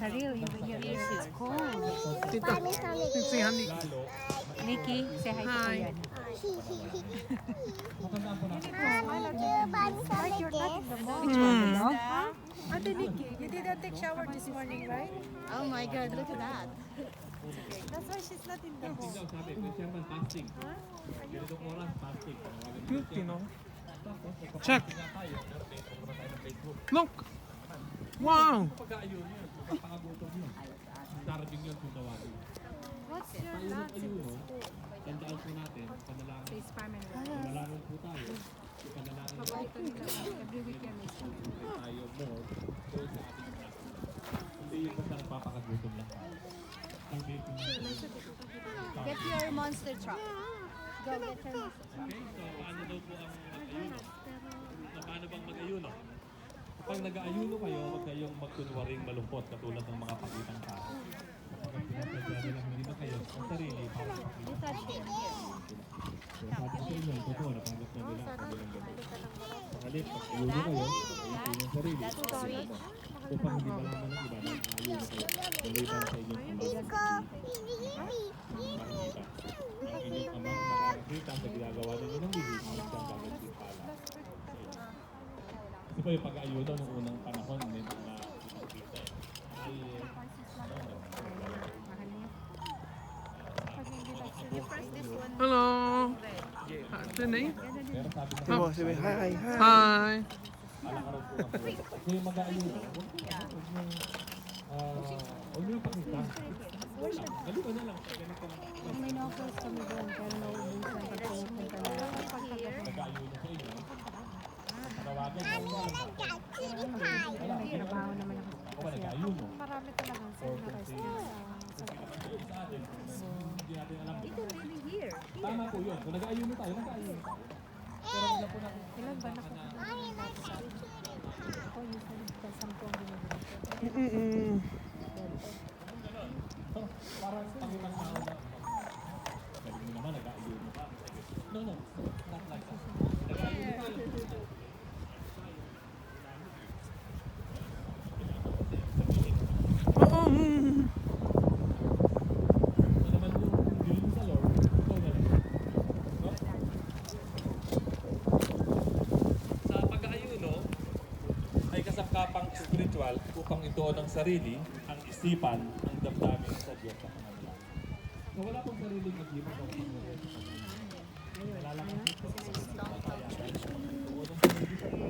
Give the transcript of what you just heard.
Ariel, your ears is cold. Tita, say honey. Nikki, say hi to Kuya. Ate Nikki, you didn't take shower this morning, right? Oh my God, look at that. That's why she's not in the home. Cute, you know. Check. Look. Wow. What's your last Tandaan po natin, panalangin. Face farm and Panalangin po tayo. Panalangin po every weekend is tayo more doon sa ating class. Hindi yung basta nagpapakagutom lang. Ang baking Get your monster truck. Go get your monster truck. Okay, so paano daw po ang mag-ayuno? Paano bang mag-ayuno? Kapag nag-aayuno kayo, huwag kayong magkunwaring malungkot katulad ng mga pakitang tao. Kapag pinasadya lang hindi na kayo ang sarili para sa pakitang tao. So sabi ko sa inyo, ang totoo, napanggap na nila ang kanilang gabi. Pangalit, pag-ayuno kayo, ayusin yung sarili. Upang hindi malaman ng iba na ayuno kayo. Maliban sa inyong amang makikita. Ang inyong amang makakakita sa ginagawa ninyo ng bibig, siyang gagawin pala. Kasi po yung pag-ayuno noong unang panahon, hindi na nakikita ay Hello. What's your name? pero sabi na Come on, say hi. Hi. alakaroon po kasi. Kasi yung mag-ayuno, huwag nyo pakita. Galuan na lang. Ganito lang. May no-offers kami doon, pero nauubusan pag pumunta na. Nag-ayuno sa inyo. Tawagan mo. May trabaho naman ako. Ako ba nag-ayuno? marami talagang Or kung si sa atin, hindi natin alam. Really here. Tama po yun. Kung nag-ayuno tayo, nag-ayuno tayo. Pero wala po natin. ilan ba na Ako yung sampu ang binibili. So, parang pangitang tao na. Galing mo naman, nag-ayuno ka. No, not like that. Nag-ayuno tayo. Oh. Ano naman yung bilin sa Lord, ikaw na lang. No? Sa pag-aayuno, ay kasangkapang spiritual upang ituon ang sarili, ang isipan, ang damdamin sa Diyos sa pangalaman. So wala pong sariling mag-ibig ang pangalaman. Nalalaman dito sa pagkakayanan. Tuon ang sarili sa